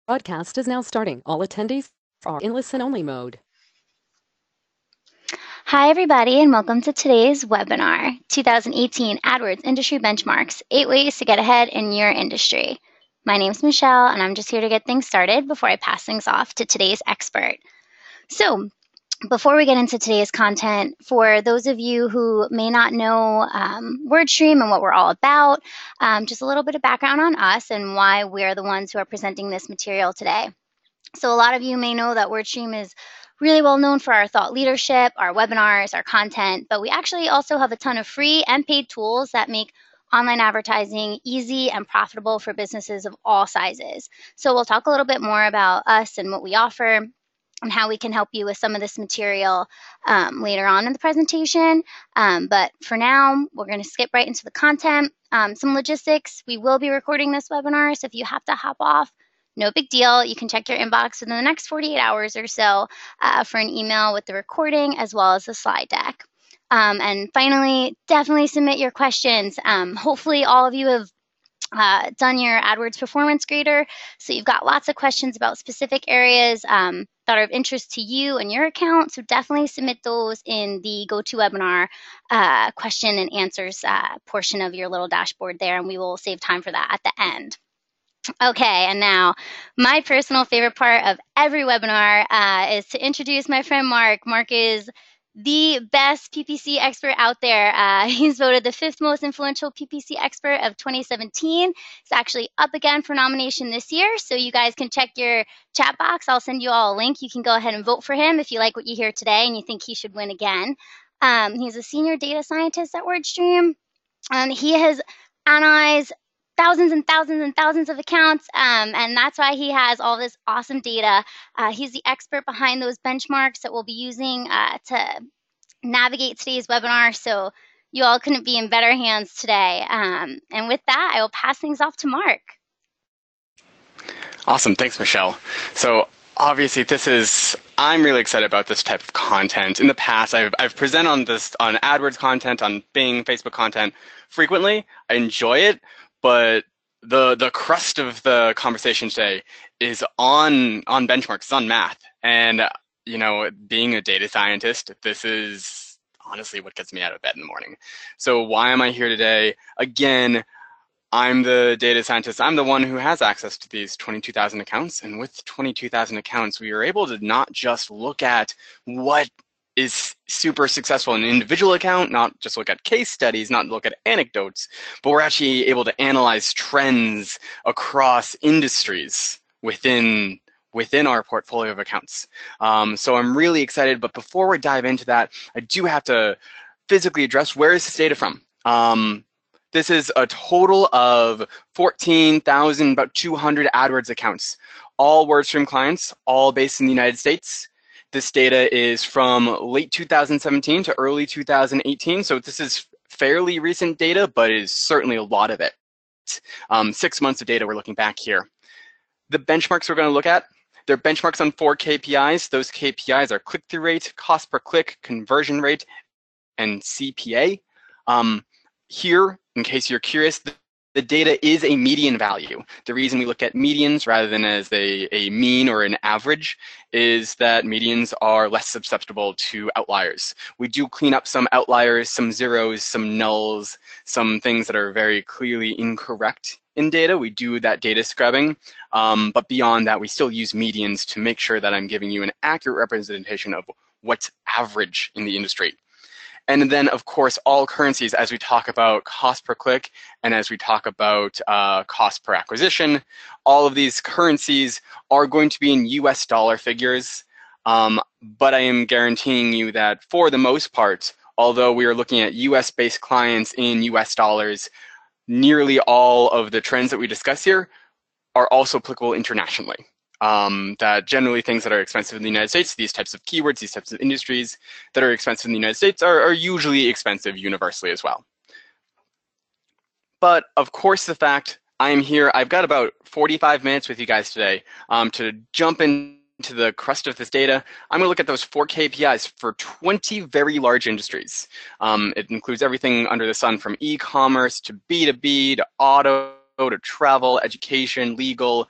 Broadcast is now starting. All attendees are in listen-only mode. Hi, everybody, and welcome to today's webinar, 2018 AdWords Industry Benchmarks, 8 Ways to Get Ahead in Your Industry. My name's Michelle, and I'm just here to get things started before I pass things off to today's expert. So, before we get into today's content, for those of you who may not know WordStream and what we're all about, just a little bit of background on us and why we're the ones who are presenting this material today. So a lot of you may know that WordStream is really well known for our thought leadership, our webinars, our content, but we actually also have a ton of free and paid tools that make online advertising easy and profitable for businesses of all sizes. So we'll talk a little bit more about us and what we offer and how we can help you with some of this material later on in the presentation. But for now, we're going to skip right into the content. Some logistics, we will be recording this webinar, so if you have to hop off, no big deal. You can check your inbox within the next 48 hours or so for an email with the recording as well as the slide deck. And finally, definitely submit your questions. Hopefully all of you have done your AdWords Performance Grader, so you've got lots of questions about specific areas that are of interest to you and your account, so definitely submit those in the GoToWebinar question and answers portion of your little dashboard there, and we will save time for that at the end. Okay, and now my personal favorite part of every webinar is to introduce my friend Mark. Mark is the best PPC expert out there. He's voted the 5th most influential PPC expert of 2017. It's actually up again for nomination this year, so you guys can check your chat box. I'll send you all a link. You can go ahead and vote for him if you like what you hear today and you think he should win again. He's a senior data scientist at WordStream. He has analyzed thousands and thousands and thousands of accounts, and that's why he has all this awesome data. He's the expert behind those benchmarks that we'll be using to navigate today's webinar, so you all couldn't be in better hands today. And with that, I will pass things off to Mark. Awesome, thanks, Michelle. So obviously I'm really excited about this type of content. In the past, I've presented on AdWords content, on Bing, Facebook content frequently. I enjoy it. But the crust of the conversation today is on benchmarks, on math. And, you know, being a data scientist, this is honestly what gets me out of bed in the morning. So why am I here today? Again, I'm the data scientist. I'm the one who has access to these 22,000 accounts. And with 22,000 accounts, we are able to not just look at what is super successful in an individual account, not just look at case studies, not look at anecdotes, but we're actually able to analyze trends across industries within our portfolio of accounts. So I'm really excited, but before we dive into that, I do have to physically address where is this data from? This is a total of 14,000, about 200 AdWords accounts, all WordStream clients, all based in the United States. This data is from late 2017 to early 2018, so this is fairly recent data, but it is certainly a lot of it. 6 months of data we're looking back here. The benchmarks we're going to look at, they're benchmarks on 4 KPIs. Those KPIs are click-through rate, cost per click, conversion rate, and CPA. Here, in case you're curious, the data is a median value. The reason we look at medians rather than as a mean or an average is that medians are less susceptible to outliers. We do clean up some outliers, some zeros, some nulls, some things that are very clearly incorrect in data. We do that data scrubbing, but beyond that, we still use medians to make sure that I'm giving you an accurate representation of what's average in the industry. And then, of course, all currencies, as we talk about cost per click and as we talk about cost per acquisition, all of these currencies are going to be in US dollar figures. But I am guaranteeing you that for the most part, although we are looking at US-based clients in US dollars, nearly all of the trends that we discuss here are also applicable internationally. That generally things that are expensive in the United States, these types of keywords, these types of industries that are expensive in the United States are usually expensive universally as well. But of course, the fact I am here, I've got about 45 minutes with you guys today to jump into the crust of this data. I'm going to look at those 4 KPIs for 20 very large industries. It includes everything under the sun from e-commerce to B2B to auto to travel, education, legal,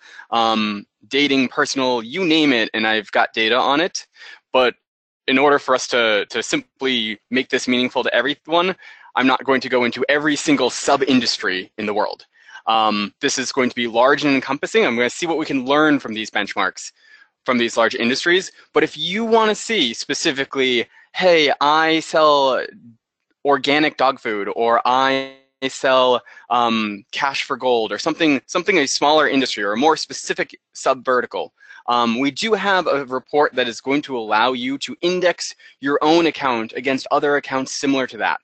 dating, personal, you name it, and I've got data on it. But in order for us to simply make this meaningful to everyone, I'm not going to go into every single sub-industry in the world. This is going to be large and encompassing. I'm going to see what we can learn from these benchmarks, from these large industries. But if you want to see specifically, hey, I sell organic dog food, or I sell cash for gold, or something a smaller industry or a more specific sub-vertical, we do have a report that is going to allow you to index your own account against other accounts similar to that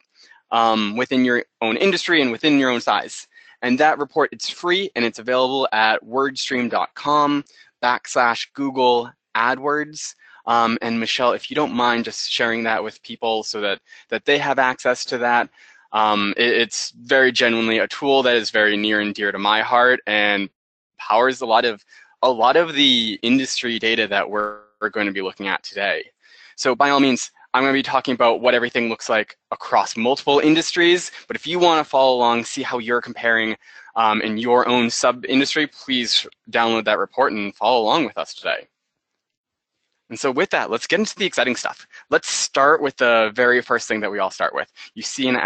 within your own industry and within your own size. And that report, it's free, and it's available at wordstream.com/Google AdWords. And Michelle, if you don't mind just sharing that with people so that they have access to that. It's very genuinely a tool that is very near and dear to my heart and powers a lot of the industry data that we're going to be looking at today. So by all means, I'm going to be talking about what everything looks like across multiple industries, but if you want to follow along, see how you're comparing in your own sub-industry, please download that report and follow along with us today. And so with that, let's get into the exciting stuff. Let's start with the very first thing that we all start with. You see an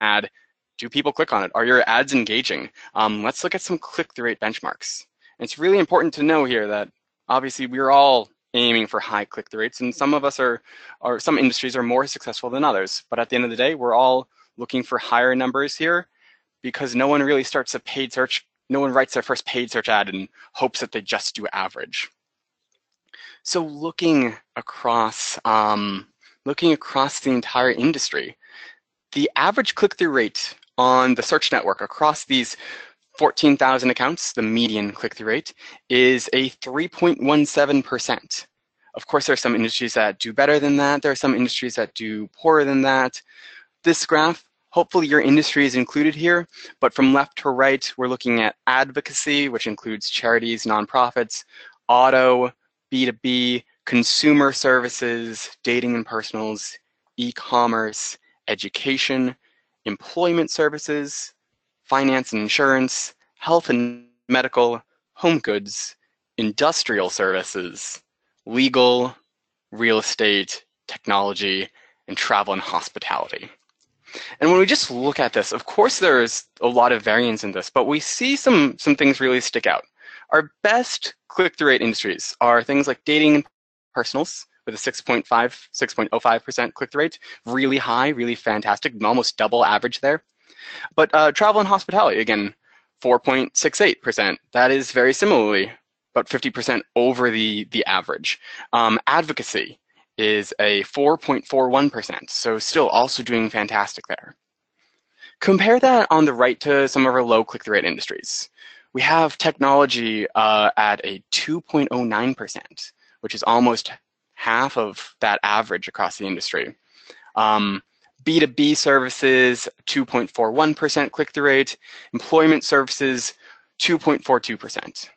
ad. Do people click on it? Are your ads engaging? Let's look at some click-through rate benchmarks. And it's really important to know here that obviously we're all aiming for high click-through rates, and some of us some industries are more successful than others. But at the end of the day, we're all looking for higher numbers here because no one really starts a paid search. No one writes their first paid search ad in hopes that they just do average. So looking across the entire industry, the average click-through rate on the search network across these 14,000 accounts, the median click-through rate, is a 3.17%. Of course, there are some industries that do better than that. There are some industries that do poorer than that. This graph, hopefully your industry is included here, but from left to right, we're looking at advocacy, which includes charities, nonprofits, auto, B2B, consumer services, dating and personals, e-commerce, education, employment services, finance and insurance, health and medical, home goods, industrial services, legal, real estate, technology, and travel and hospitality. And when we just look at this, of course there's a lot of variance in this, but we see some things really stick out. Our best click-through rate industries are things like dating and personals with a 6.05% click-through rate, really high, really fantastic, almost double average there. But travel and hospitality, again, 4.68%. That is very similarly, about 50% over the average. Advocacy is a 4.41%, so still also doing fantastic there. Compare that on the right to some of our low click-through rate industries. We have technology at a 2.09%, which is almost half of that average across the industry. B2B services, 2.41% click-through rate. Employment services, 2.42%.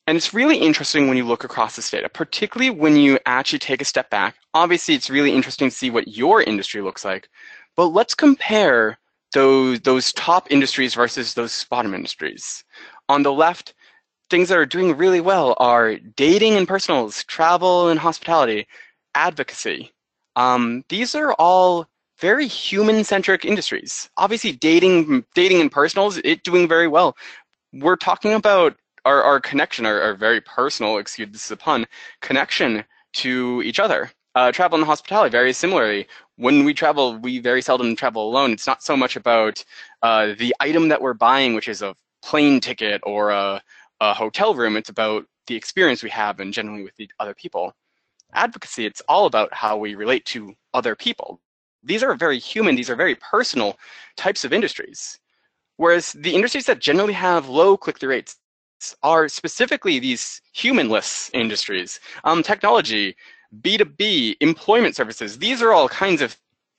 And it's really interesting when you look across this data, particularly when you actually take a step back. Obviously, it's really interesting to see what your industry looks like, but let's compare those top industries versus those bottom industries. On the left, things that are doing really well are dating and personals, travel and hospitality, advocacy. These are all very human-centric industries. Obviously, dating and personals, it doing very well. We're talking about our connection, our very personal, excuse the pun, connection to each other. Travel and hospitality, very similarly. When we travel, we very seldom travel alone. It's not so much about the item that we're buying, which is a plane ticket or a hotel room. It's about the experience we have and generally with the other people. Advocacy, it's all about how we relate to other people. These are very human, these are very personal types of industries. Whereas the industries that generally have low click-through rates are specifically these humanless industries. Technology, B2B, employment services, these are all kinds of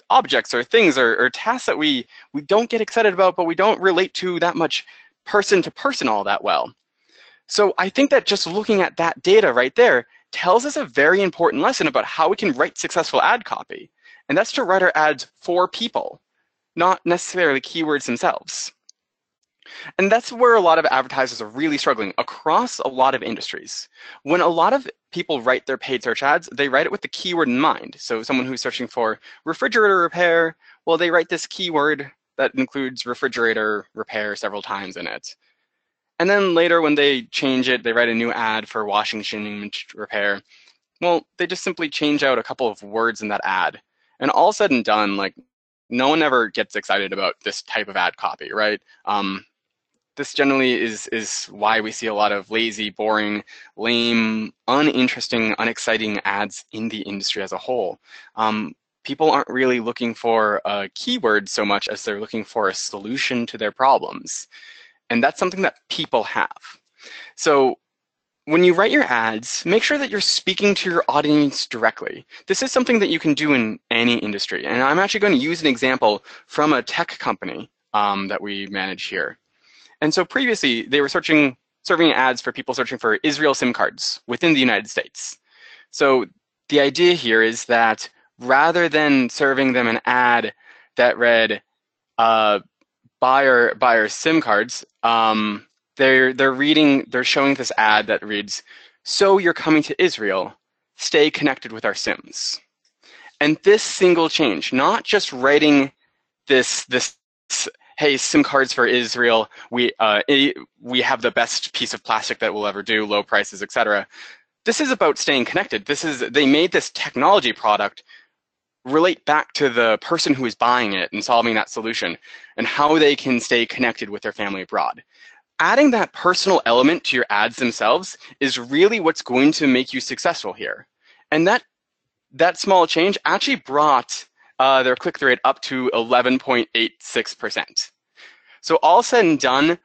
objects or things or tasks that we don't get excited about, but we don't relate to that much person to person all that well. So I think that just looking at that data right there tells us a very important lesson about how we can write successful ad copy. And that's to write our ads for people, not necessarily keywords themselves. And that's where a lot of advertisers are really struggling across a lot of industries. When a lot of people write their paid search ads, they write it with the keyword in mind. So someone who's searching for refrigerator repair, well, they write this keyword that includes refrigerator repair several times in it. And then later when they change it, they write a new ad for washing machine repair. Well, they just simply change out a couple of words in that ad. And all said and done, like, no one ever gets excited about this type of ad copy, right? This generally is why we see a lot of lazy, boring, lame, uninteresting, unexciting ads in the industry as a whole. People aren't really looking for a keyword so much as they're looking for a solution to their problems. And that's something that people have. So when you write your ads, make sure that you're speaking to your audience directly. This is something that you can do in any industry. And I'm actually going to use an example from a tech company that we manage here. And so previously, they were serving ads for people searching for Israel SIM cards within the United States. So the idea here is that rather than serving them an ad that read buyer SIM cards, they're showing this ad that reads, "So you're coming to Israel, stay connected with our SIMs." And this single change, not just writing this hey, SIM cards for Israel, we have the best piece of plastic that we'll ever do, low prices, etc. This is about staying connected. They made this technology product relate back to the person who is buying it and solving that solution and how they can stay connected with their family abroad. Adding that personal element to your ads themselves is really what's going to make you successful here. And that small change actually brought their click-through rate up to 11.86%. So all said and done,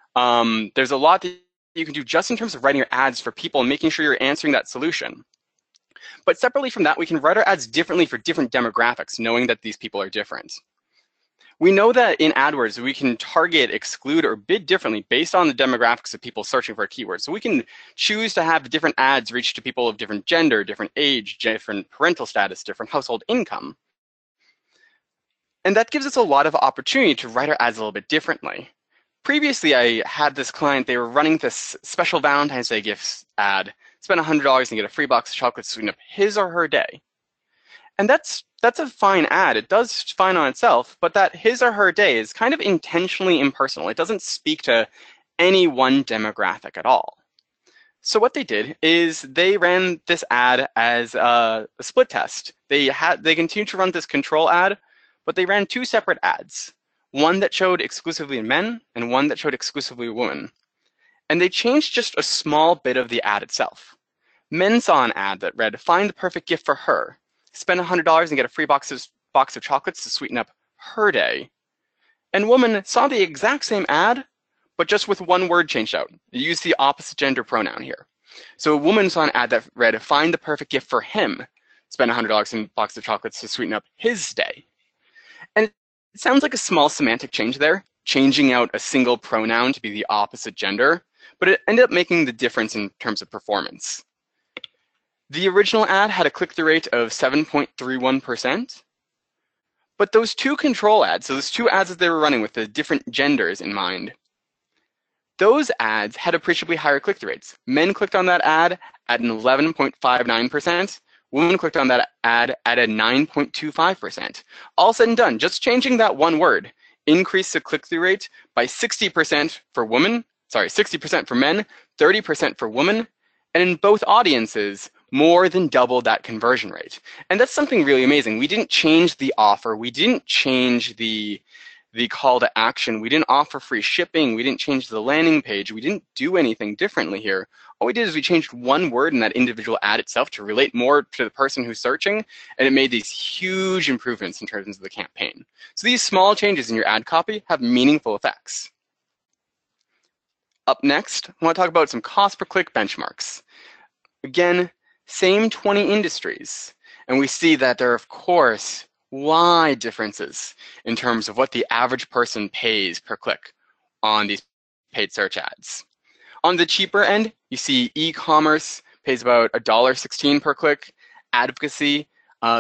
there's a lot that you can do just in terms of writing your ads for people and making sure you're answering that solution. But separately from that, we can write our ads differently for different demographics, knowing that these people are different. We know that in AdWords, we can target, exclude, or bid differently based on the demographics of people searching for a keyword. So we can choose to have different ads reach to people of different gender, different age, different parental status, different household income. And that gives us a lot of opportunity to write our ads a little bit differently. Previously, I had this client, they were running this special Valentine's Day gifts ad, spend $100 and get a free box of chocolates to sweeten up his or her day. And that's a fine ad. It does fine on itself, but that his or her day is kind of intentionally impersonal. It doesn't speak to any one demographic at all. So what they did is they ran this ad as a split test. They continued to run this control ad, but they ran two separate ads, one that showed exclusively men and one that showed exclusively women. And they changed just a small bit of the ad itself. Men saw an ad that read, "Find the perfect gift for her. Spend $100 and get a free box of chocolates to sweeten up her day." And women saw the exact same ad, but just with one word changed out. They used the opposite gender pronoun here. So a woman saw an ad that read, "Find the perfect gift for him. Spend $100 and a box of chocolates to sweeten up his day." And it sounds like a small semantic change there, changing out a single pronoun to be the opposite gender, but it ended up making the difference in terms of performance. The original ad had a click-through rate of 7.31%, but those two control ads, so those two ads that they were running with the different genders in mind, those ads had appreciably higher click-through rates. Men clicked on that ad at an 11.59%, women clicked on that ad at a 9.25%. All said and done, just changing that one word increased the click-through rate by 60% for women, 60% for men, 30% for women, and in both audiences, more than double that conversion rate. And that's something really amazing. We didn't change the offer. We didn't change the call to action. We didn't offer free shipping. We didn't change the landing page. We didn't do anything differently here. All we did is we changed one word in that individual ad itself to relate more to the person who's searching, and it made these huge improvements in terms of the campaign. So these small changes in your ad copy have meaningful effects. Up next, I want to talk about some cost per click benchmarks. Again, same 20 industries, and we see that there are, of course, wide differences in terms of what the average person pays per click on these paid search ads. On the cheaper end, you see e-commerce pays about $1.16 per click, advocacy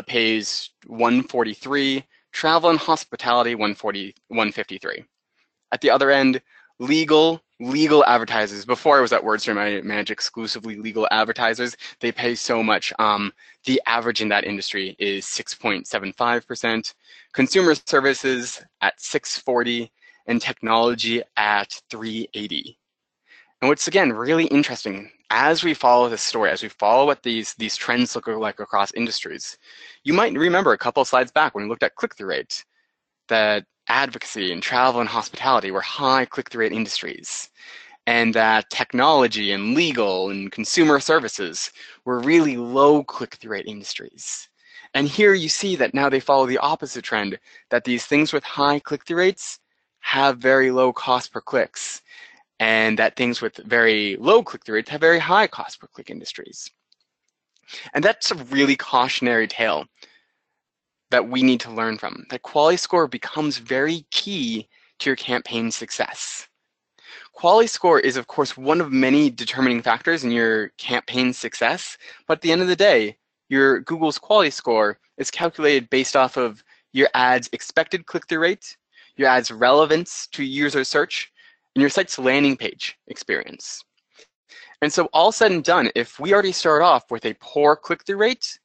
pays $1.43, travel and hospitality $1.53. At the other end, legal advertisers. Before I was at WordStream, I manage exclusively legal advertisers. They pay so much. The average in that industry is 6.75%, consumer services at 640, and technology at 380. And what's, again, really interesting, as we follow this story, as we follow what these trends look like across industries, you might remember a couple of slides back when we looked at click-through rate, that advocacy and travel and hospitality were high click-through rate industries, and that technology and legal and consumer services were really low click-through rate industries. And here you see that now they follow the opposite trend, that these things with high click-through rates have very low cost per clicks, and that things with very low click-through rates have very high cost per click industries. And that's a really cautionary tale that we need to learn from. That quality score becomes very key to your campaign success. Quality score is, of course, one of many determining factors in your campaign success, but at the end of the day, your Google's quality score is calculated based off of your ad's expected click-through rate, your ad's relevance to user search, and your site's landing page experience. And so all said and done, if we already start off with a poor click-through rate,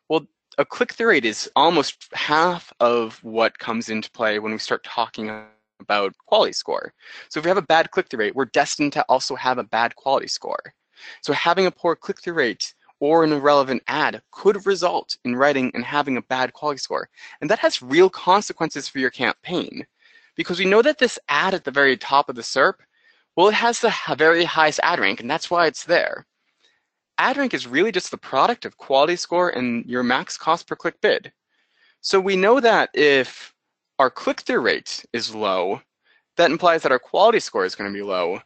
well, a click-through rate is almost half of what comes into play when we start talking about quality score. So if we have a bad click-through rate, we're destined to also have a bad quality score. So having a poor click-through rate or an irrelevant ad could result in writing and having a bad quality score. And that has real consequences for your campaign, because we know that this ad at the very top of the SERP, well, it has the very highest ad rank, and that's why it's there. Ad rank is really just the product of quality score and your max cost per click bid. So we know that if our click-through rate is low, that implies that our quality score is going to be low.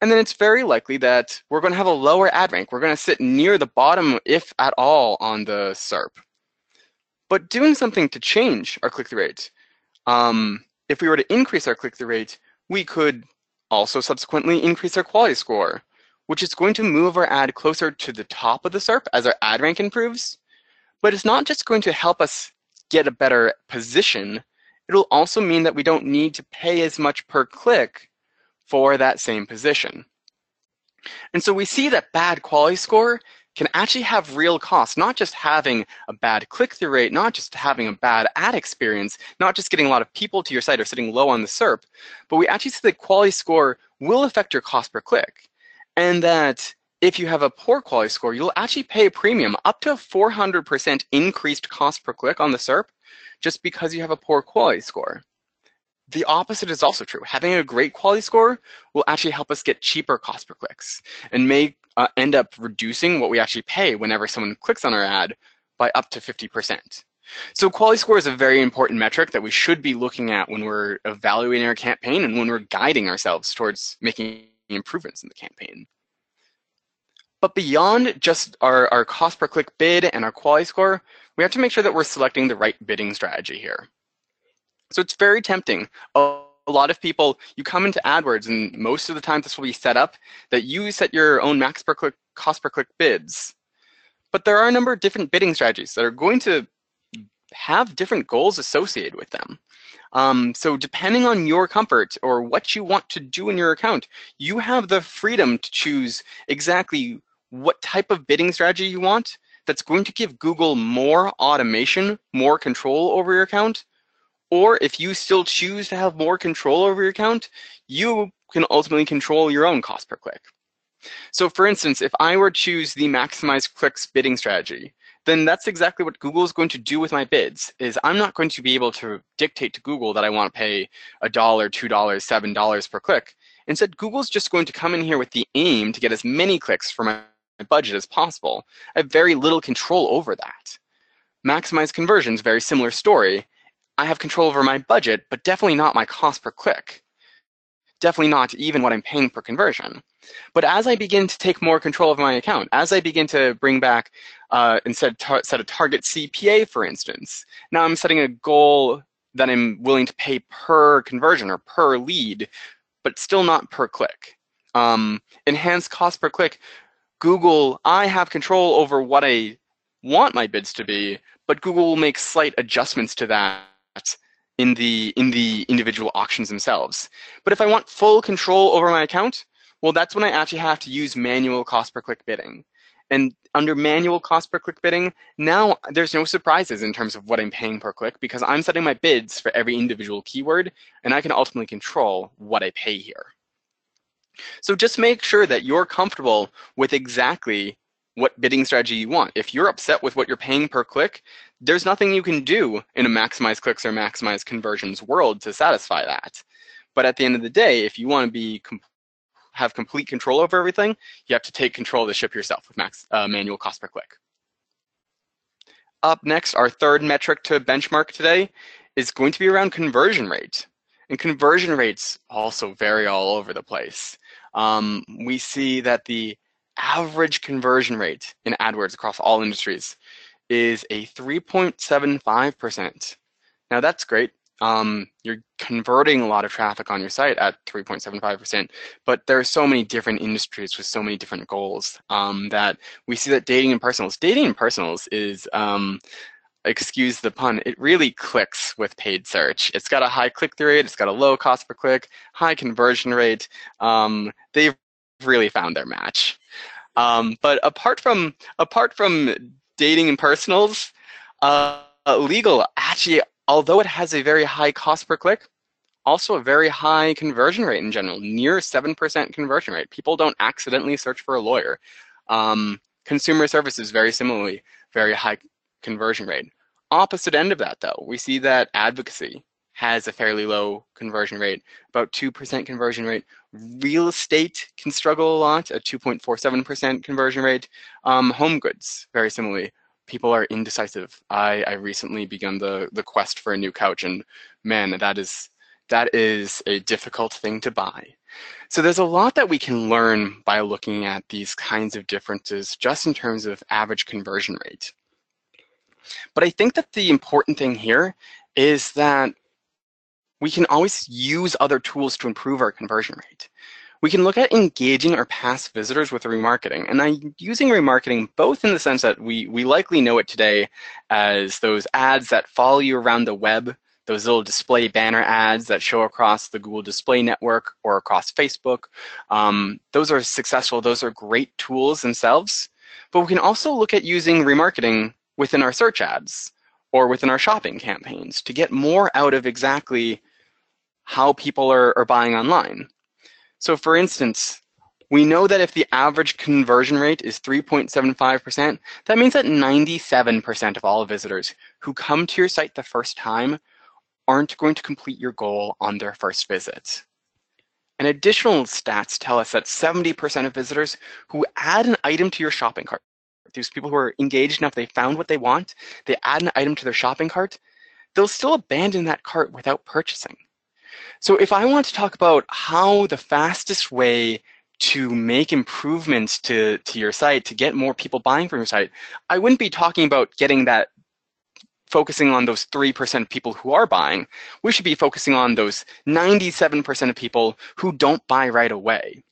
And then it's very likely that we're going to have a lower ad rank. We're going to sit near the bottom, if at all, on the SERP. But doing something to change our click-through rate, if we were to increase our click-through rate, we could also subsequently increase our quality score, which is going to move our ad closer to the top of the SERP as our ad rank improves. But it's not just going to help us get a better position, it'll also mean that we don't need to pay as much per click for that same position. And so we see that bad quality score can actually have real costs, not just having a bad click-through rate, not just having a bad ad experience, not just getting a lot of people to your site or sitting low on the SERP, but we actually see that quality score will affect your cost per click. And that if you have a poor quality score, you'll actually pay a premium, up to a 400% increased cost per click on the SERP, just because you have a poor quality score. The opposite is also true. Having a great quality score will actually help us get cheaper cost per clicks and may end up reducing what we actually pay whenever someone clicks on our ad by up to 50%. So quality score is a very important metric that we should be looking at when we're evaluating our campaign and when we're guiding ourselves towards making improvements in the campaign. But beyond just our cost per click bid and our quality score, we have to make sure that we're selecting the right bidding strategy here. So it's very tempting. A lot of people, you come into AdWords, and most of the time this will be set up that you set your own max per click, cost per click bids. But there are a number of different bidding strategies that are going to have different goals associated with them. So depending on your comfort or what you want to do in your account, you have the freedom to choose exactly what type of bidding strategy you want that's going to give Google more automation, more control over your account. Or if you still choose to have more control over your account, you can ultimately control your own cost per click. So for instance, if I were to choose the maximize clicks bidding strategy, then that's exactly what Google is going to do with my bids, is I'm not going to be able to dictate to Google that I want to pay $1, $2, $7 per click. Instead, Google's just going to come in here with the aim to get as many clicks for my budget as possible. I have very little control over that. Maximize conversions, very similar story. I have control over my budget, but definitely not my cost per click. Definitely not even what I'm paying per conversion. But as I begin to take more control of my account, as I begin to bring back, set a target CPA, for instance, now I'm setting a goal that I'm willing to pay per conversion or per lead, but still not per click. Enhanced cost per click. Google, I have control over what I want my bids to be, but Google will make slight adjustments to that in the individual auctions themselves. But if I want full control over my account, well, that's when I actually have to use manual cost per click bidding. And under manual cost per click bidding, now there's no surprises in terms of what I'm paying per click because I'm setting my bids for every individual keyword, and I can ultimately control what I pay here. So just make sure that you're comfortable with exactly what bidding strategy you want. If you're upset with what you're paying per click, there's nothing you can do in a maximize clicks or maximize conversions world to satisfy that. But at the end of the day, if you want to have complete control over everything, you have to take control of the ship yourself with manual cost per click. Up next, our third metric to benchmark today is going to be around conversion rate. And conversion rates also vary all over the place. We see that the average conversion rate in AdWords across all industries is a 3.75%. Now that's great. You're converting a lot of traffic on your site at 3.75%, but there are so many different industries with so many different goals that we see that dating and personals is, excuse the pun, it really clicks with paid search. It's got a high click-through rate, it's got a low cost per click, high conversion rate. They've really found their match. But apart from dating and personals, legal actually, although it has a very high cost per click, also a very high conversion rate in general, near 7% conversion rate. People don't accidentally search for a lawyer. Consumer services, very similarly, very high conversion rate. Opposite end of that, though, we see that advocacy has a fairly low conversion rate, about 2% conversion rate. Real estate can struggle a lot, a 2.47% conversion rate. Home goods, very similarly. People are indecisive. I recently begun the quest for a new couch, and man, that is a difficult thing to buy. So there's a lot that we can learn by looking at these kinds of differences just in terms of average conversion rate. But I think that the important thing here is that we can always use other tools to improve our conversion rate. We can look at engaging our past visitors with remarketing. And I'm using remarketing both in the sense that we likely know it today as those ads that follow you around the web, those little display banner ads that show across the Google Display Network or across Facebook. Those are successful. Those are great tools themselves. But we can also look at using remarketing within our search ads or within our shopping campaigns to get more out of exactly how people are buying online. So for instance, we know that if the average conversion rate is 3.75%, that means that 97% of all visitors who come to your site the first time aren't going to complete your goal on their first visit. And additional stats tell us that 70% of visitors who add an item to your shopping cart, these people who are engaged enough, they found what they want, they add an item to their shopping cart, they'll still abandon that cart without purchasing. So if I want to talk about how the fastest way to make improvements to your site, to get more people buying from your site, I wouldn't be talking about focusing on those 3% of people who are buying. We should be focusing on those 97% of people who don't buy right away.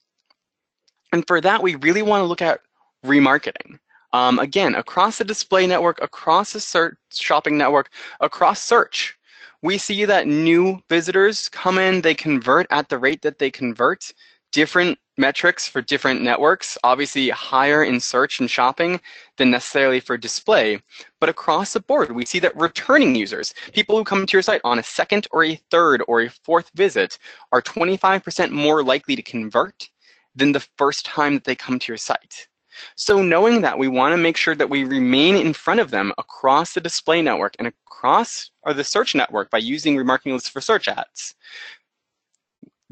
And for that, we really want to look at remarketing. Again, across the display network, across the search shopping network, across search, we see that new visitors come in, they convert at the rate that they convert. Different metrics for different networks, obviously higher in search and shopping than necessarily for display. But across the board, we see that returning users, people who come to your site on a second or a third or a fourth visit, are 25% more likely to convert than the first time that they come to your site. So knowing that, we want to make sure that we remain in front of them across the display network and across the search network by using remarketing lists for search ads,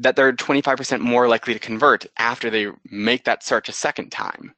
that they're 25% more likely to convert after they make that search a second time.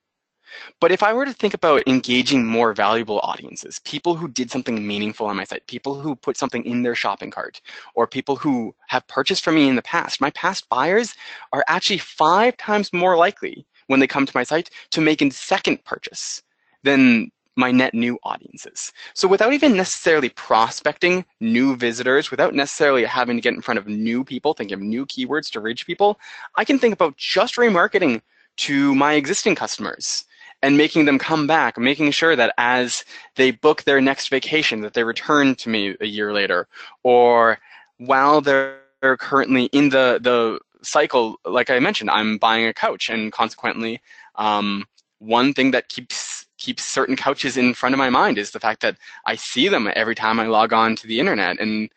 But if I were to think about engaging more valuable audiences, people who did something meaningful on my site, people who put something in their shopping cart, or people who have purchased from me in the past, my past buyers are actually 5 times more likely when they come to my site to make a second purchase than my net new audiences. So without even necessarily prospecting new visitors, without necessarily having to get in front of new people, think of new keywords to reach people, I can think about just remarketing to my existing customers and making them come back, making sure that as they book their next vacation, that they return to me a year later, or while they're currently in the cycle. Like I mentioned, I'm buying a couch, and consequently, one thing that keeps certain couches in front of my mind is the fact that I see them every time I log on to the internet, and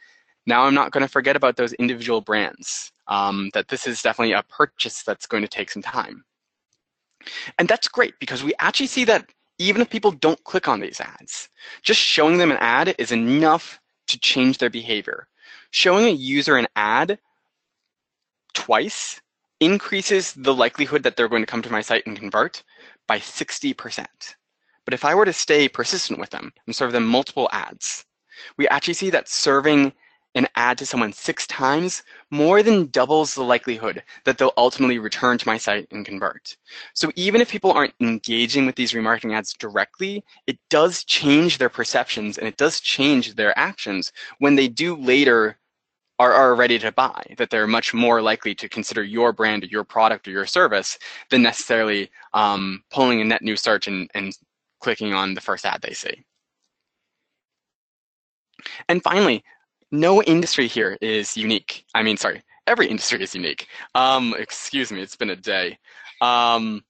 now I'm not going to forget about those individual brands. That this is definitely a purchase that's going to take some time. And that's great because we actually see that even if people don't click on these ads, just showing them an ad is enough to change their behavior. Showing a user an ad twice increases the likelihood that they're going to come to my site and convert by 60%. But if I were to stay persistent with them and serve them multiple ads, we actually see that serving an ad to someone 6 times more than doubles the likelihood that they'll ultimately return to my site and convert. So even if people aren't engaging with these remarketing ads directly, it does change their perceptions and it does change their actions when they do later are ready to buy, that they're much more likely to consider your brand or your product or your service than necessarily pulling a net new search and clicking on the first ad they see. And finally, no industry here is unique. I mean, sorry, every industry is unique. Excuse me, it's been a day. And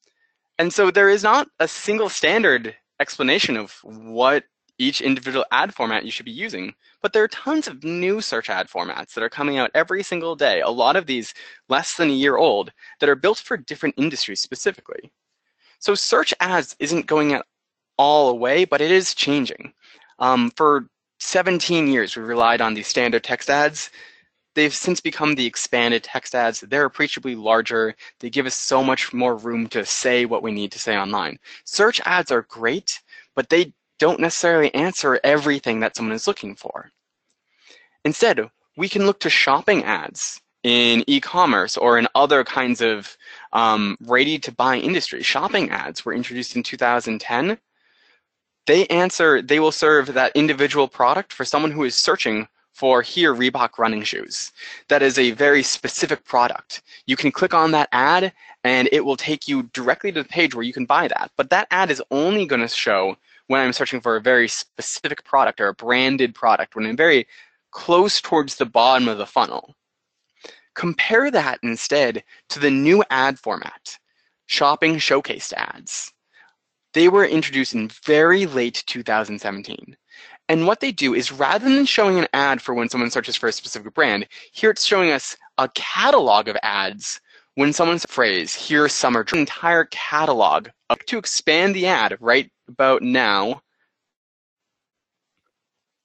so there is not a single standard explanation of what each individual ad format you should be using, but there are tons of new search ad formats that are coming out every single day, a lot of these less than a year old, that are built for different industries specifically. So search ads isn't going all away, but it is changing. For 17 years, we relied on these standard text ads. They've since become the expanded text ads. They're appreciably larger. They give us so much more room to say what we need to say online. Search ads are great, but they don't necessarily answer everything that someone is looking for. Instead, we can look to shopping ads in e-commerce or in other kinds of ready-to-buy industries. Shopping ads were introduced in 2010. They will serve that individual product for someone who is searching for here Reebok running shoes. That is a very specific product. You can click on that ad and it will take you directly to the page where you can buy that. But that ad is only going to show when I'm searching for a very specific product or a branded product, when I'm very close towards the bottom of the funnel. Compare that instead to the new ad format, shopping showcased ads. They were introduced in very late 2017. And what they do is rather than showing an ad for when someone searches for a specific brand, here it's showing us a catalog of ads when someone's phrase, here's summer, an entire catalog to expand the ad right about now.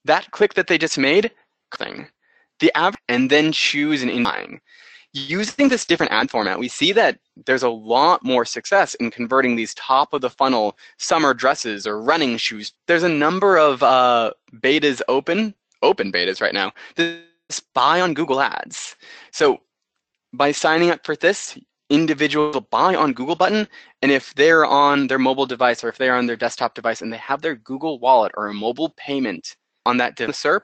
That click that they just made, the average, and then choose an inline. Using this different ad format, we see that there's a lot more success in converting these top of the funnel summer dresses or running shoes. There's a number of betas open betas right now. This buy on Google Ads. So by signing up for this, individuals will buy on Google button, and if they're on their mobile device or if they're on their desktop device and they have their Google Wallet or a mobile payment on that SERP,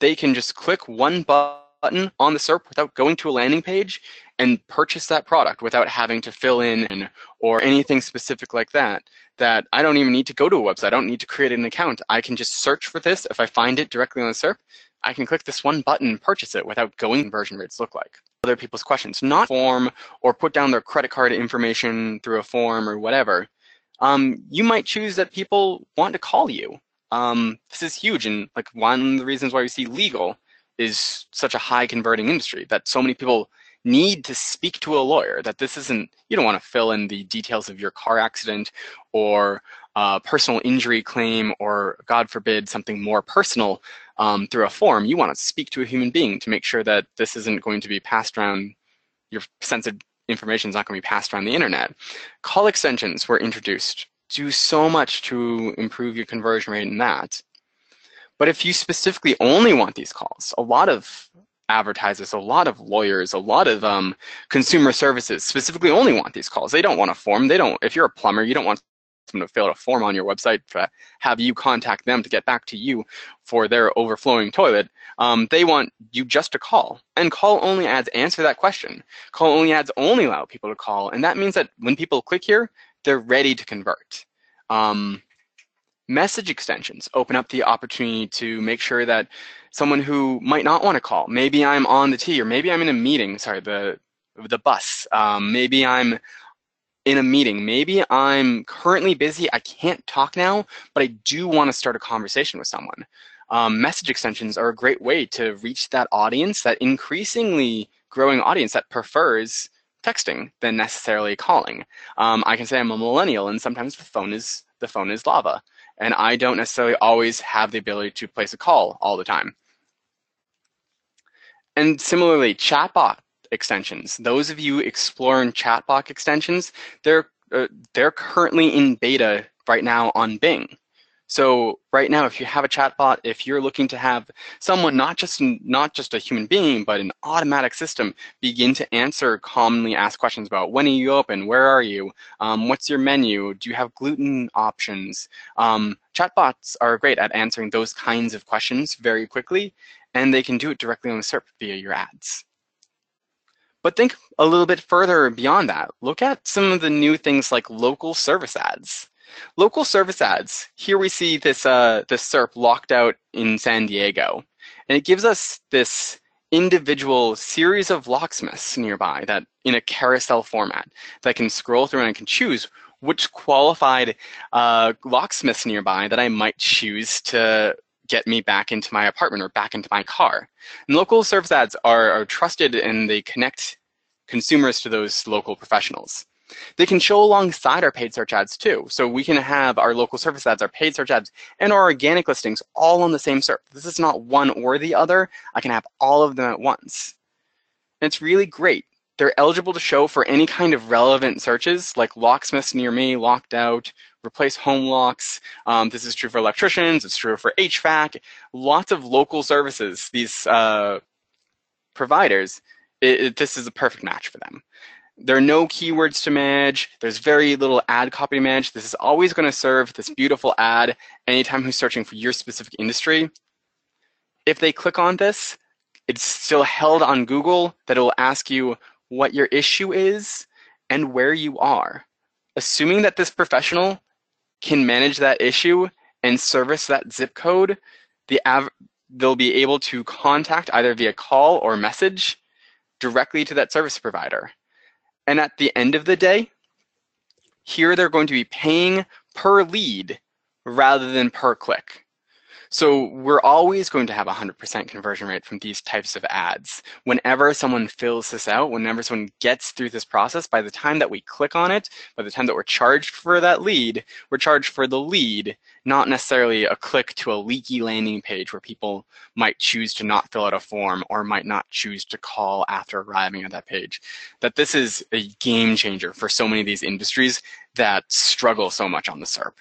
they can just click one button on the SERP without going to a landing page and purchase that product without having to fill in or anything specific like that. That I don't even need to go to a website. I don't need to create an account. I can just search for this. If I find it directly on the SERP, I can click this one button and purchase it without going conversion rates look like. Other people's questions, not form or put down their credit card information through a form or whatever. You might choose that people want to call you. This is huge, and like one of the reasons why we see legal is such a high converting industry, that so many people need to speak to a lawyer, that this isn't, you don't want to fill in the details of your car accident or personal injury claim or, God forbid, something more personal through a form. You want to speak to a human being to make sure that this isn't going to be passed around, your sensitive information is not going to be passed around the internet. Call extensions were introduced. Do so much to improve your conversion rate in that. But if you specifically only want these calls, a lot of advertisers, a lot of lawyers, a lot of consumer services specifically only want these calls. They don't want a form. They don't. If you're a plumber, you don't want someone to fill out a form on your website to have you contact them to get back to you for their overflowing toilet. They want you just to call. And call-only ads answer that question. Call-only ads only allow people to call. And that means that when people click here, they're ready to convert. Message extensions open up the opportunity to make sure that someone who might not want to call, maybe I'm on the T, or maybe I'm in a meeting, sorry, the bus, maybe I'm in a meeting, maybe I'm currently busy, I can't talk now, but I do want to start a conversation with someone. Message extensions are a great way to reach that audience, that increasingly growing audience that prefers texting than necessarily calling. I can say I'm a millennial, and sometimes the phone is lava, and I don't necessarily always have the ability to place a call all the time. And similarly, chatbot extensions. Those of you exploring chatbot extensions, they're currently in beta right now on Bing. So right now, if you have a chatbot, if you're looking to have someone, not just a human being, but an automatic system, begin to answer commonly asked questions about when are you open, where are you, what's your menu, do you have gluten options? Chatbots are great at answering those kinds of questions very quickly, and they can do it directly on the SERP via your ads. But think a little bit further beyond that. Look at some of the new things like local service ads. Local service ads, here we see this SERP locked out in San Diego. And it gives us this individual series of locksmiths nearby that in a carousel format that can scroll through and I can choose which qualified locksmiths nearby that I might choose to get me back into my apartment or back into my car. And local service ads are trusted, and they connect consumers to those local professionals. They can show alongside our paid search ads too. So we can have our local service ads, our paid search ads, and our organic listings all on the same SERP. This is not one or the other. I can have all of them at once. And it's really great. They're eligible to show for any kind of relevant searches like locksmiths near me, locked out, replace home locks. This is true for electricians. It's true for HVAC. Lots of local services. These providers, this is a perfect match for them. There are no keywords to manage. There's very little ad copy to manage. This is always going to serve this beautiful ad anytime who's searching for your specific industry. If they click on this, it's still held on Google that it will ask you what your issue is and where you are. Assuming that this professional can manage that issue and service that zip code, they'll be able to contact either via call or message directly to that service provider. And at the end of the day, here they're going to be paying per lead rather than per click. So we're always going to have a 100% conversion rate from these types of ads. Whenever someone fills this out, whenever someone gets through this process, by the time that we click on it, by the time that we're charged for that lead, we're charged for the lead, not necessarily a click to a leaky landing page where people might choose to not fill out a form or might not choose to call after arriving at that page. That this is a game changer for so many of these industries that struggle so much on the SERP.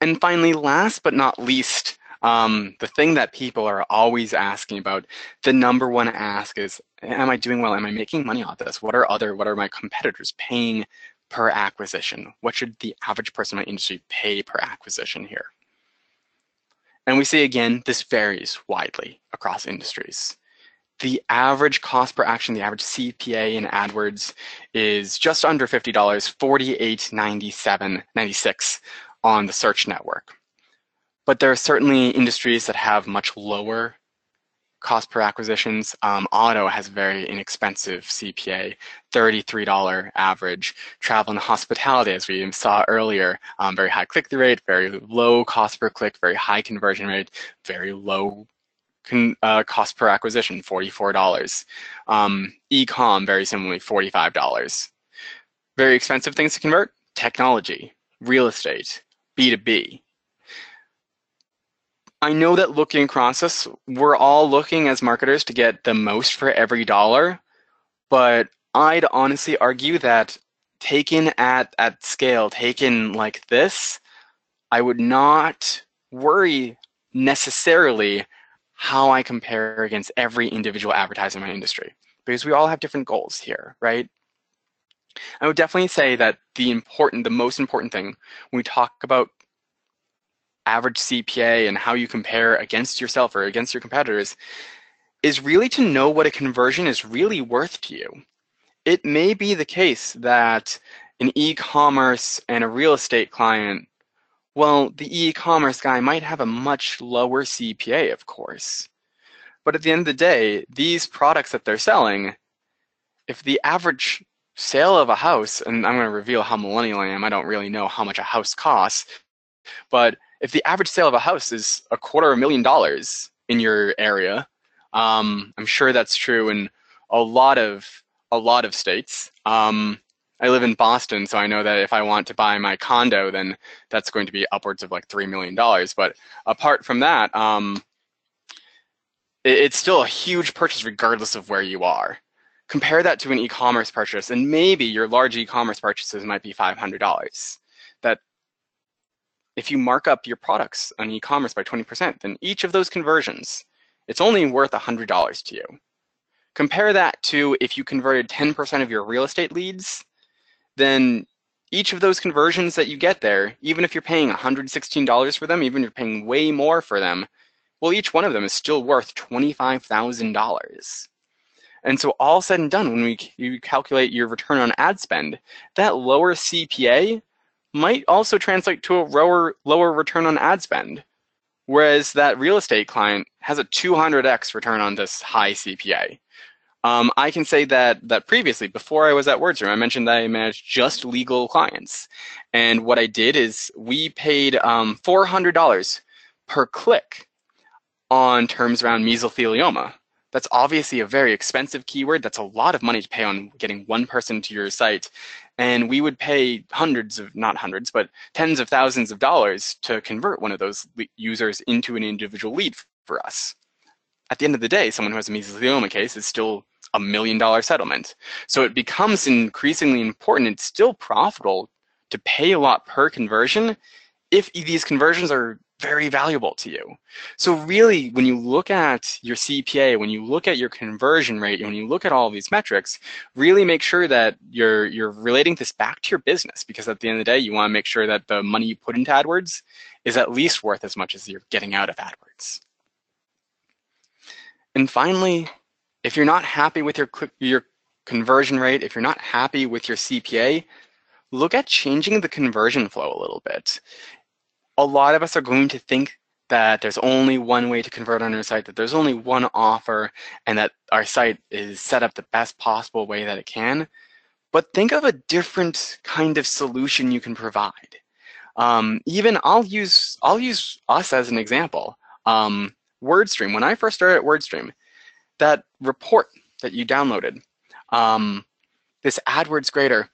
And finally, last but not least, the thing that people are always asking about, the number one ask is, am I doing well? Am I making money off this? What are my competitors paying per acquisition? What should the average person in my industry pay per acquisition here? And we see again, this varies widely across industries. The average cost per action, the average CPA in AdWords is just under $50, $48.96 on the search network. But there are certainly industries that have much lower cost per acquisitions. Auto has very inexpensive CPA, $33 average. Travel and hospitality, as we saw earlier, very high click-through rate, very low cost per click, very high conversion rate, very low cost per acquisition, $44. E-com, very similarly, $45. Very expensive things to convert, technology, real estate, B2B. I know that looking across this, we're all looking as marketers to get the most for every dollar, but I'd honestly argue that taken at scale, taken like this, I would not worry necessarily how I compare against every individual advertiser in my industry, because we all have different goals here, right? I would definitely say that the most important thing when we talk about average CPA and how you compare against yourself or against your competitors is really to know what a conversion is really worth to you. It may be the case that an e-commerce and a real estate client Well, the e-commerce guy might have a much lower CPA, of course. But at the end of the day, these products that they're selling, if the average sale of a house, and I'm going to reveal how millennial I am, I don't really know how much a house costs, but if the average sale of a house is $250,000 in your area, I'm sure that's true in a lot of states. I live in Boston, so I know that if I want to buy my condo, then that's going to be upwards of like $3 million. But apart from that, it's still a huge purchase regardless of where you are. Compare that to an e-commerce purchase, and maybe your large e-commerce purchases might be $500. That if you mark up your products on e-commerce by 20%, then each of those conversions, it's only worth $100 to you. Compare that to if you converted 10% of your real estate leads, then each of those conversions that you get there, even if you're paying $116 for them, even if you're paying way more for them, well, each one of them is still worth $25,000. And so all said and done, when you calculate your return on ad spend, that lower CPA might also translate to a lower return on ad spend, whereas that real estate client has a 200x return on this high CPA. I can say that previously, before I was at WordStream, I mentioned that I managed just legal clients. And what I did is we paid $400 per click on terms around mesothelioma. That's obviously a very expensive keyword. That's a lot of money to pay on getting one person to your site. And we would pay not hundreds, but tens of thousands of dollars to convert one of those users into an individual lead for us. At the end of the day, someone who has a mesothelioma case is still $1 million settlement. So it becomes increasingly important. It's still profitable to pay a lot per conversion if these conversions are very valuable to you. So really, when you look at your CPA, when you look at your conversion rate, when you look at all of these metrics, really make sure that you're relating this back to your business, because at the end of the day, you want to make sure that the money you put into AdWords is at least worth as much as you're getting out of AdWords. And finally, if you're not happy with your conversion rate, if you're not happy with your CPA, look at changing the conversion flow a little bit. A lot of us are going to think that there's only one way to convert on our site, that there's only one offer, and that our site is set up the best possible way that it can. But think of a different kind of solution you can provide. Even I'll use us as an example. WordStream. When I first started at WordStream, that report that you downloaded, this AdWords grader,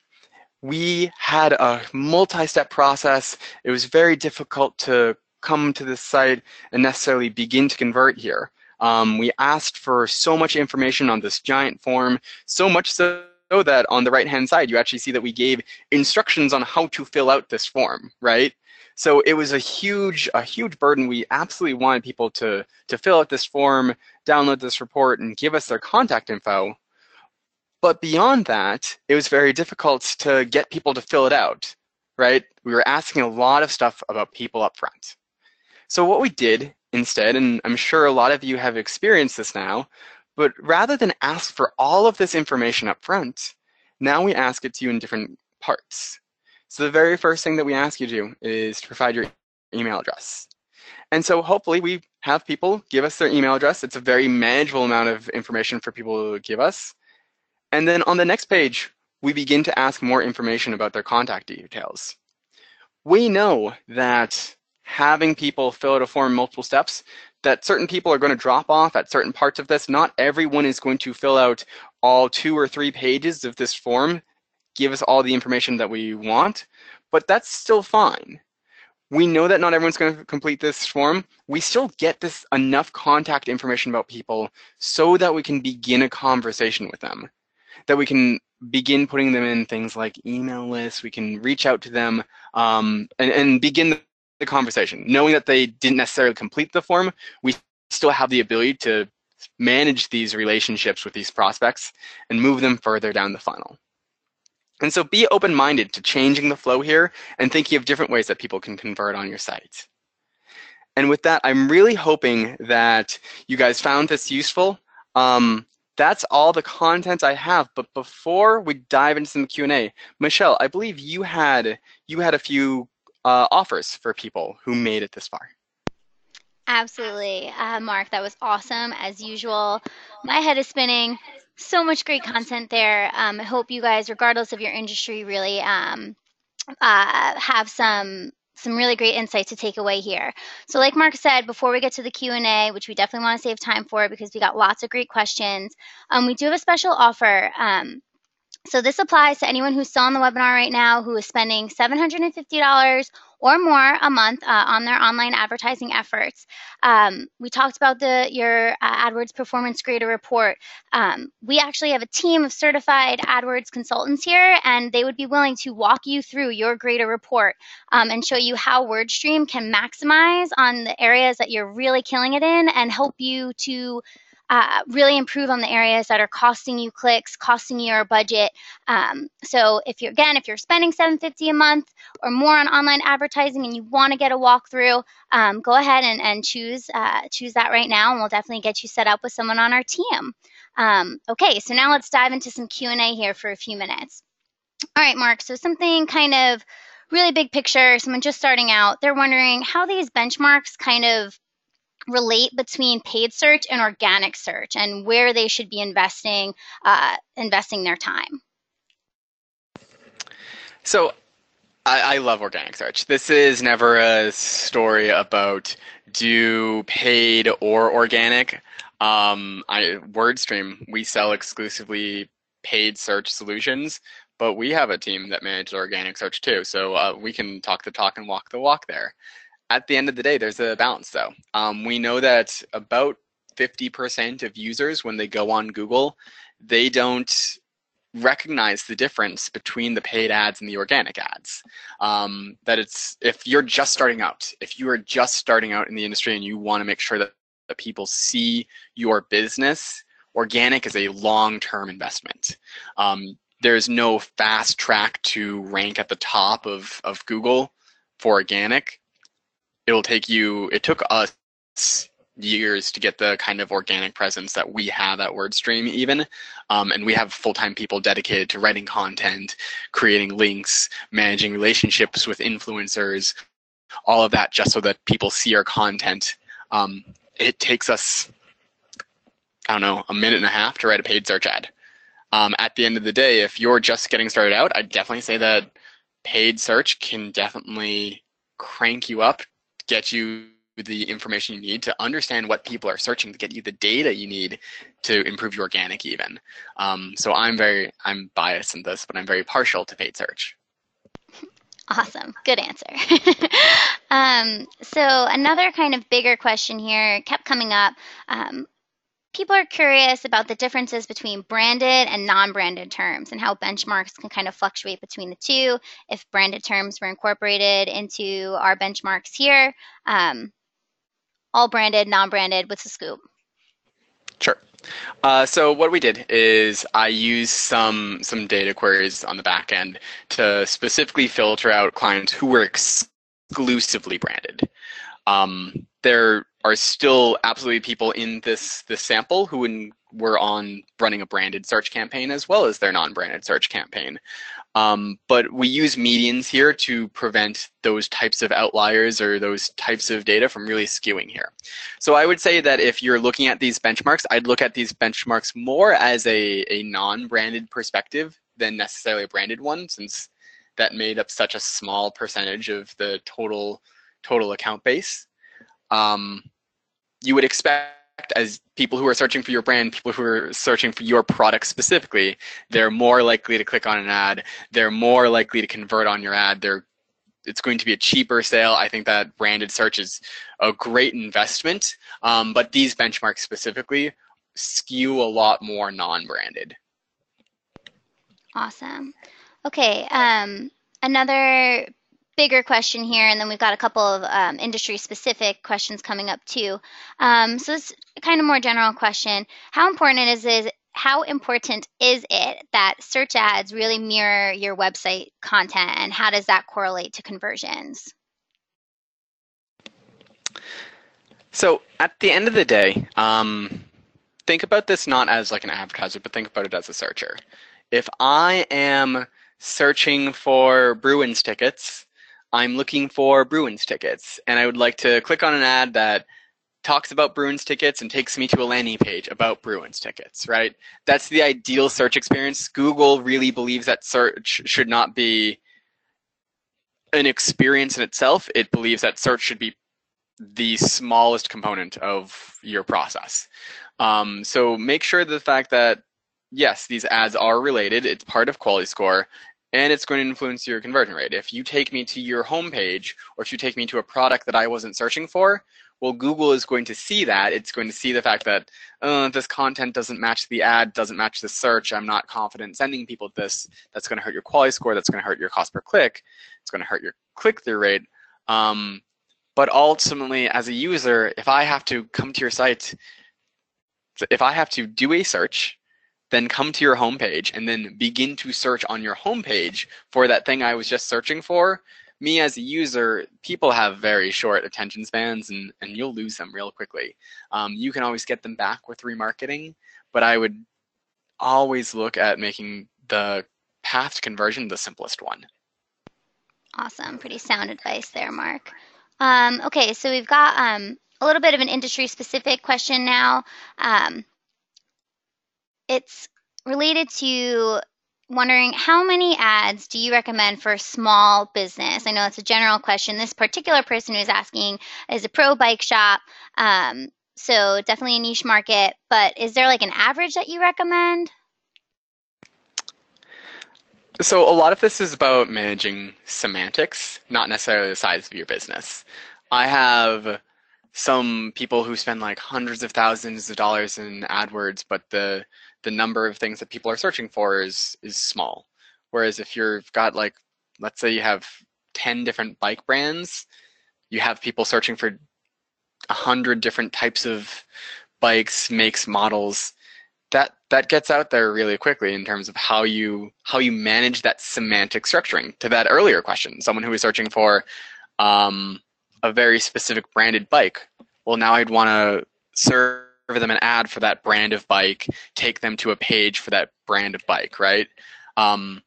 we had a multi-step process. It was very difficult to come to this site and necessarily begin to convert here. We asked for so much information on this giant form, so much so that on the right-hand side, you actually see that we gave instructions on how to fill out this form, right? So it was a huge burden. We absolutely wanted people to fill out this form, download this report, and give us their contact info. But beyond that, it was very difficult to get people to fill it out, right? We were asking a lot of stuff about people up front. So what we did instead, and I'm sure a lot of you have experienced this now, but rather than ask for all of this information up front, now we ask it to you in different parts. So the very first thing that we ask you to do is to provide your email address. And so hopefully we have people give us their email address. It's a very manageable amount of information for people to give us. And then on the next page, we begin to ask more information about their contact details. We know that having people fill out a form in multiple steps, that certain people are going to drop off at certain parts of this. Not everyone is going to fill out all 2 or 3 pages of this form, give us all the information that we want, but that's still fine. We know that not everyone's going to complete this form. We still get this enough contact information about people so that we can begin a conversation with them, that we can begin putting them in things like email lists. We can reach out to them and begin the conversation. Knowing that they didn't necessarily complete the form, we still have the ability to manage these relationships with these prospects and move them further down the funnel. And so be open-minded to changing the flow here and thinking of different ways that people can convert on your site. And with that, I'm really hoping that you guys found this useful. That's all the content I have. But before we dive into some Q&A, Michelle, I believe you had a few offers for people who made it this far. Absolutely. Mark, that was awesome as usual. My head is spinning. So much great content there. I hope you guys, regardless of your industry, really have some really great insights to take away here. So like Mark said, before we get to the Q&A, which we definitely want to save time for because we got lots of great questions, we do have a special offer. So this applies to anyone who's still on the webinar right now who is spending $750 or more a month on their online advertising efforts. We talked about your AdWords Performance Grader report. We actually have a team of certified AdWords consultants here, and they would be willing to walk you through your grader report and show you how WordStream can maximize on the areas that you're really killing it in and help you to really improve on the areas that are costing you clicks, costing you your budget. So if you're spending $750 a month or more on online advertising and you want to get a walkthrough, go ahead and choose that right now, and we'll definitely get you set up with someone on our team. Okay, so now let's dive into some Q&A here for a few minutes. All right, Mark, so something kind of really big picture, someone just starting out, they're wondering how these benchmarks kind of relate between paid search and organic search and where they should be investing their time. So I love organic search. This is never a story about do paid or organic. WordStream, we sell exclusively paid search solutions, but we have a team that manages organic search too. So we can talk the talk and walk the walk there. At the end of the day, there's a balance though. We know that about 50% of users, when they go on Google, they don't recognize the difference between the paid ads and the organic ads. If you are just starting out in the industry and you want to make sure that people see your business, organic is a long-term investment. There's no fast track to rank at the top of Google for organic. It took us years to get the kind of organic presence that we have at WordStream even. And we have full-time people dedicated to writing content, creating links, managing relationships with influencers, all of that just so that people see our content. It takes us, I don't know, a minute and a half to write a paid search ad. At the end of the day, if you're just getting started out, I'd definitely say that paid search can definitely crank you up, get you the information you need to understand what people are searching, to get you the data you need to improve your organic even. So I'm biased in this, but I'm very partial to paid search. Awesome. Good answer. So another kind of bigger question here kept coming up. People are curious about the differences between branded and non-branded terms and how benchmarks can kind of fluctuate between the two. If branded terms were incorporated into our benchmarks here, all branded, non-branded, what's the scoop? Sure. So what we did is I used some data queries on the back end to specifically filter out clients who were exclusively branded. There are still absolutely people in this sample who were on running a branded search campaign as well as their non-branded search campaign. But we use medians here to prevent those types of outliers or those types of data from really skewing here. So I would say that if you're looking at these benchmarks, I'd look at these benchmarks more as a non-branded perspective than necessarily a branded one, since that made up such a small percentage of the total account base. You would expect, as people who are searching for your brand, people who are searching for your product specifically, they're more likely to click on an ad. They're more likely to convert on your ad. It's going to be a cheaper sale. I think that branded search is a great investment, but these benchmarks specifically skew a lot more non-branded. Awesome. Okay, another bigger question here, and then we've got a couple of industry-specific questions coming up too. So it's kind of more general question. How important is it that search ads really mirror your website content, and how does that correlate to conversions? So at the end of the day, think about this not as like an advertiser, but think about it as a searcher. If I am searching for Bruins tickets, I'm looking for Bruins tickets, and I would like to click on an ad that talks about Bruins tickets and takes me to a landing page about Bruins tickets, right? That's the ideal search experience. Google really believes that search should not be an experience in itself. It believes that search should be the smallest component of your process. So make sure the fact that, yes, these ads are related, it's part of quality score, and it's going to influence your conversion rate. If you take me to your homepage, or if you take me to a product that I wasn't searching for, well, Google is going to see that. It's going to see the fact that this content doesn't match the ad, doesn't match the search. I'm not confident sending people this. That's going to hurt your quality score. That's going to hurt your cost per click. It's going to hurt your click-through rate. But ultimately, as a user, if I have to come to your site, if I have to do a search, then come to your homepage and then begin to search on your homepage for that thing I was just searching for, me as a user, people have very short attention spans, and you'll lose them real quickly. You can always get them back with remarketing, but I would always look at making the path to conversion the simplest one. Awesome. Pretty sound advice there, Mark. Okay, so we've got a little bit of an industry-specific question now. It's related to wondering, how many ads do you recommend for small business? I know it's a general question. This particular person who's asking is a pro bike shop, so definitely a niche market, but is there like an average that you recommend? So a lot of this is about managing semantics, not necessarily the size of your business. I have some people who spend like hundreds of thousands of dollars in AdWords, but the number of things that people are searching for is small. Whereas if you've got, like, let's say you have 10 different bike brands, you have people searching for 100 different types of bikes, makes, models. That gets out there really quickly in terms of how you manage that semantic structuring. To that earlier question, someone who is searching for a very specific branded bike, well, now I'd want to serve them an ad for that brand of bike, take them to a page for that brand of bike, right? And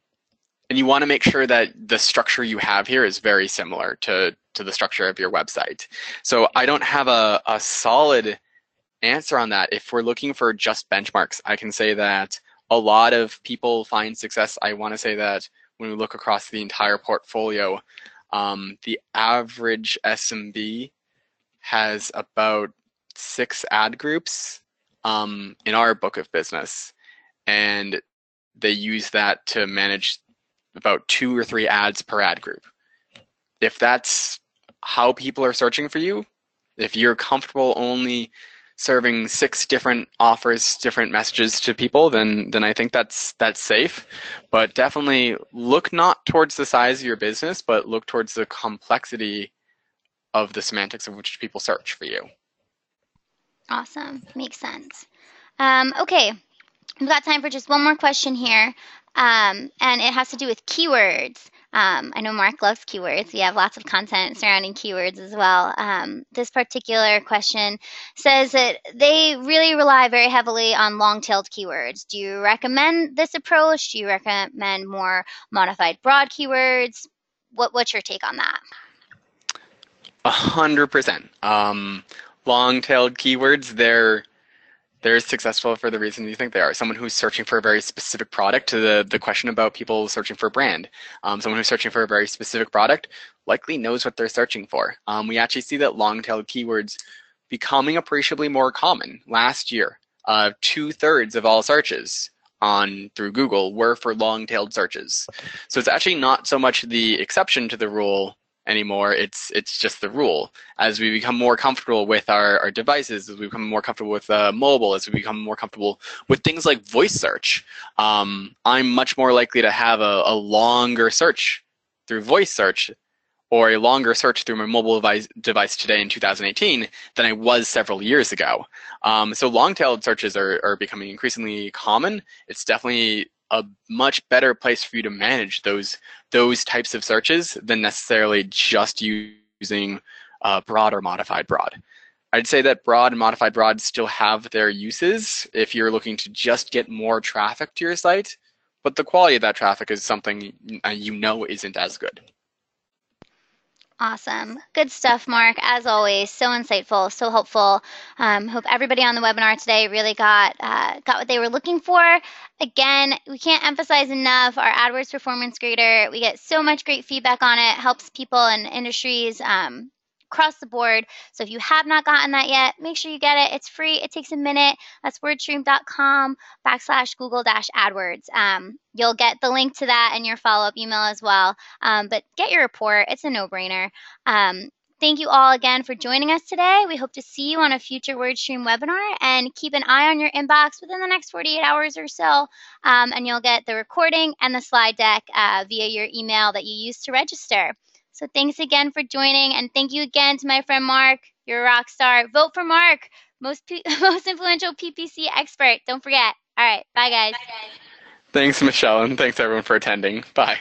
you want to make sure that the structure you have here is very similar to the structure of your website. So I don't have a solid answer on that. If we're looking for just benchmarks, I can say that a lot of people find success. I want to say that when we look across the entire portfolio, the average SMB has about 6 ad groups in our book of business, and they use that to manage about 2 or 3 ads per ad group. If that's how people are searching for you, if you're comfortable only serving 6 different offers, different messages to people, then I think that's safe. But definitely look not towards the size of your business, but look towards the complexity of the semantics of which people search for you. Awesome. Makes sense. Okay, we've got time for just one more question here, and it has to do with keywords. I know Mark loves keywords. We have lots of content surrounding keywords as well. This particular question says that they really rely very heavily on long-tailed keywords. Do you recommend this approach? Do you recommend more modified broad keywords? What's your take on that? 100%. Long-tailed keywords, they're successful for the reason you think they are. Someone who's searching for a very specific product, to the question about people searching for a brand. Someone who's searching for a very specific product likely knows what they're searching for. We actually see that long-tailed keywords becoming appreciably more common. Last year, 2/3 of all searches through Google were for long-tailed searches. So it's actually not so much the exception to the rule anymore, it's just the rule. As we become more comfortable with our devices, as we become more comfortable with mobile, as we become more comfortable with things like voice search, I'm much more likely to have a longer search through voice search, or a longer search through my mobile device today in 2018 than I was several years ago. So long-tailed searches are becoming increasingly common. It's definitely a much better place for you to manage those types of searches than necessarily just using broad or modified broad. I'd say that broad and modified broad still have their uses if you're looking to just get more traffic to your site, but the quality of that traffic is something you know isn't as good. Awesome. Good stuff, Mark. As always, so insightful, so helpful. Hope everybody on the webinar today really got what they were looking for. Again, we can't emphasize enough our AdWords Performance Grader. We get so much great feedback on it. Helps people and industries across the board. So if you have not gotten that yet, make sure you get it. It's free. It takes a minute. That's wordstream.com/Google-AdWords. You'll get the link to that in your follow-up email as well. But get your report. It's a no-brainer. Thank you all again for joining us today. We hope to see you on a future WordStream webinar, and keep an eye on your inbox within the next 48 hours or so, and you'll get the recording and the slide deck via your email that you used to register. So thanks again for joining, and thank you again to my friend Mark. You're a rock star. Vote for Mark, most influential PPC expert. Don't forget. All right, bye guys. Thanks, Michelle, and thanks everyone for attending. Bye.